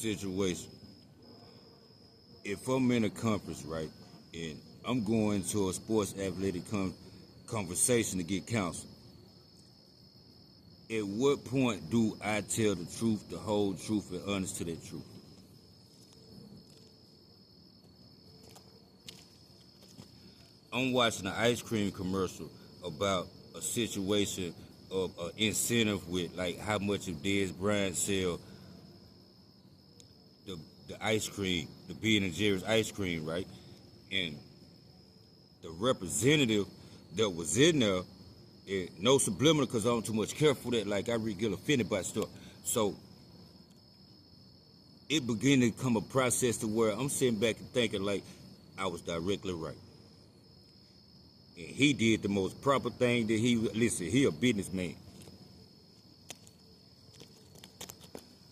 situation. If I'm in a conference, right, and I'm going to a sports athletic conversation to get counsel, at what point do I tell the truth, the whole truth, and honest to that truth? I'm watching an ice cream commercial about a situation of an incentive with like how much of Dez Bryant sell the ice cream, the Ben and Jerry's ice cream, right? And the representative that was in there, no subliminal because I'm too much careful that like I really get offended by stuff. So it began to come a process to where I'm sitting back and thinking like I was directly right. And he did the most proper thing that he a businessman.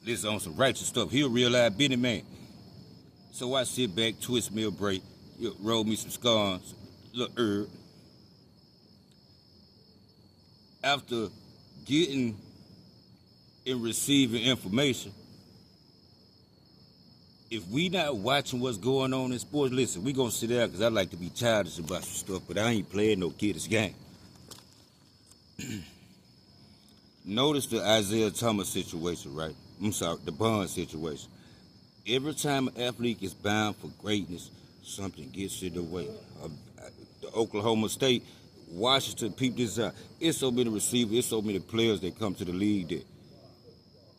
Listen, on some righteous stuff. He a real live businessman. So I sit back, twist me a break, roll me some scones, little herb. After getting and receiving information, if we not watching what's going on in sports, listen, we gonna sit down because I like to be childish about some stuff, but I ain't playing no kiddish game. Notice the Isaiah Thomas situation, right? I'm sorry, the Bond situation. Every time an athlete is bound for greatness, something gets in the way. The Oklahoma State, Washington, people this out. It's so many receivers, it's so many players that come to the league that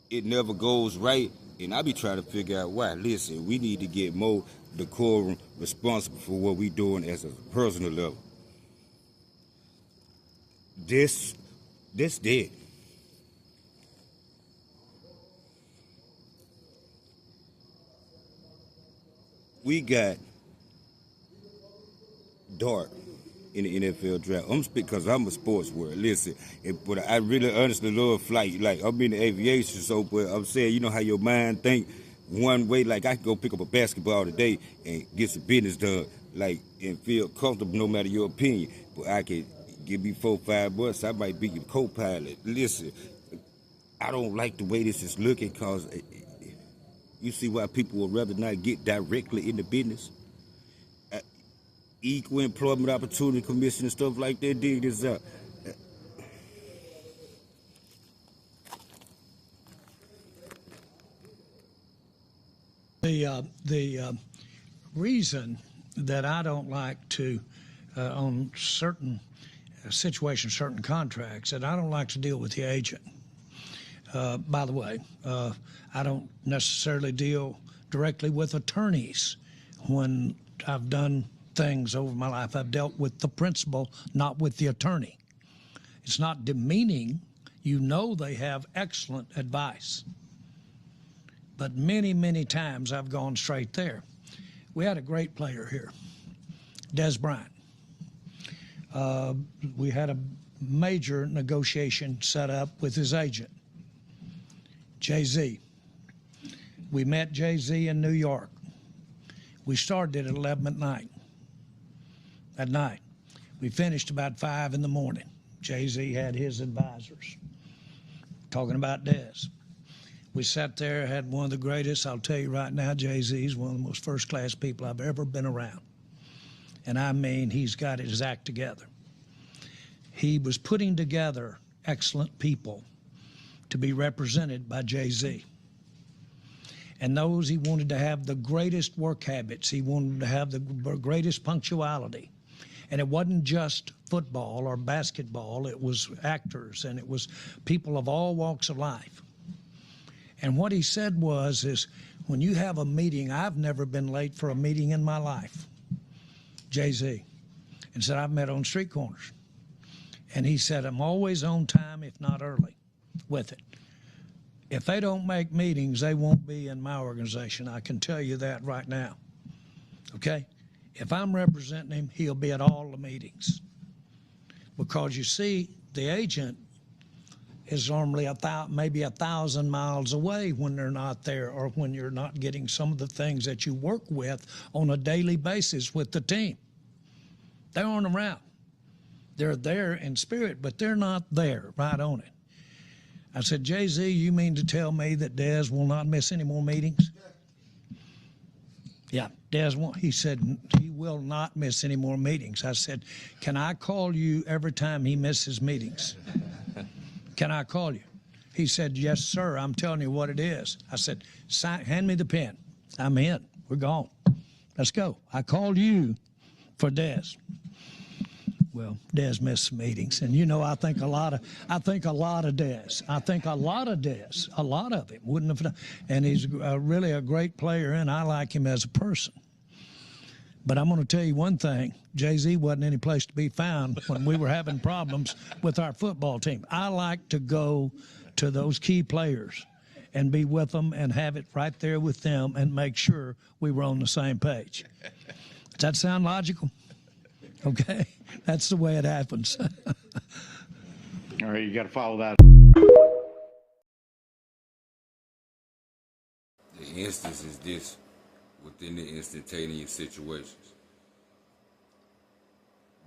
it never goes right. And I be trying to figure out why. Listen, we need to get more decorum responsible for what we doing as a personal level. This dead. We got dark in the NFL draft. I'm speaking because I'm a sports world. Listen, but I really honestly love flight. Like, I'm in the aviation, so, but I'm saying, you know how your mind think one way, like I can go pick up a basketball today and get some business done, like, and feel comfortable no matter your opinion. But I can give me $4-5, I might be your co-pilot. Listen, I don't like the way this is looking because you see why people would rather not get directly into business? Equal Employment Opportunity Commission and stuff like that, dig this up. The reason that I don't like to, on certain situations, certain contracts, that I don't like to deal with the agent. By the way, I don't necessarily deal directly with attorneys. When I've done things over my life, I've dealt with the principal, not with the attorney. It's not demeaning. You know they have excellent advice. But many, many times I've gone straight there. We had a great player here, Dez Bryant. We had a major negotiation set up with his agent, Jay-Z. We met Jay-Z in New York. We started at 11 at night. At night. We finished about 5 in the morning. Jay-Z had his advisors talking about Dez. We sat there, had one of the greatest, I'll tell you right now, Jay-Z is one of the most first-class people I've ever been around. And I mean, he's got his act together. He was putting together excellent people to be represented by Jay-Z. And those he wanted to have the greatest work habits. He wanted to have the greatest punctuality. And it wasn't just football or basketball. It was actors, and it was people of all walks of life. And what he said is when you have a meeting, I've never been late for a meeting in my life, Jay-Z, and said, I've met on street corners. And he said, I'm always on time, if not early, with it. If they don't make meetings, they won't be in my organization. I can tell you that right now, okay? If I'm representing him, he'll be at all the meetings. Because you see, the agent is normally maybe 1,000 miles away when they're not there, or when you're not getting some of the things that you work with on a daily basis with the team. They aren't around. They're there in spirit, but they're not there right on it. I said, Jay-Z, you mean to tell me that Dez will not miss any more meetings? Yeah, Dez won't. He said he will not miss any more meetings. I said, can I call you every time he misses meetings? Can I call you? He said, yes, sir. I'm telling you what it is. I said, hand me the pen. I'm in. We're gone. Let's go. I called you for Dez. Well, Dez missed some meetings, and I think a lot of Dez. I think a lot of him wouldn't have done. And he's really a great player, and I like him as a person. But I'm going to tell you one thing: Jay-Z wasn't any place to be found when we were having problems with our football team. I like to go to those key players and be with them and have it right there with them and make sure we were on the same page. Does that sound logical? Okay, that's the way it happens. All right, you got to follow that. The instance is this within the instantaneous situations.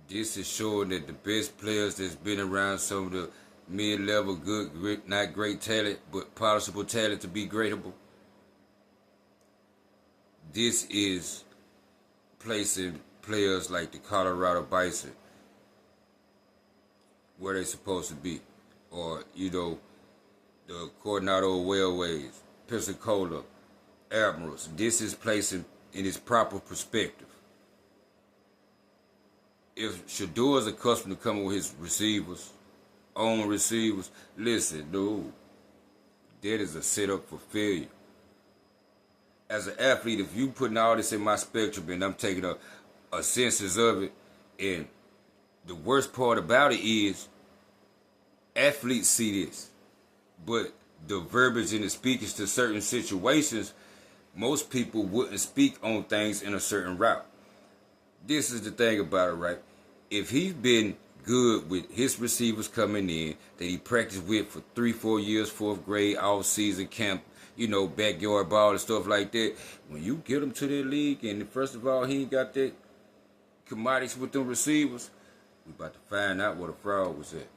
This is showing that the best players that's been around some of the mid-level, good, not great talent, but possible talent to be greatable. This is placing players like the Colorado Bison where they're supposed to be, or the Coronado Railways, Pensacola Admirals. This is placing in its proper perspective. If Shador is accustomed to coming with his receivers, own receivers, listen, dude, that is a setup for failure. As an athlete, if you putting all this in my spectrum and I'm taking a census of it, and the worst part about it is athletes see this, but the verbiage and the speakers to certain situations, most people wouldn't speak on things in a certain route. This is the thing about it, right? If he's been good with his receivers coming in that he practiced with for 3-4 years, 4th grade, all-season camp, backyard ball and stuff like that, when you get him to the league and first of all he ain't got that commodities with them receivers, we about to find out what a fraud was at.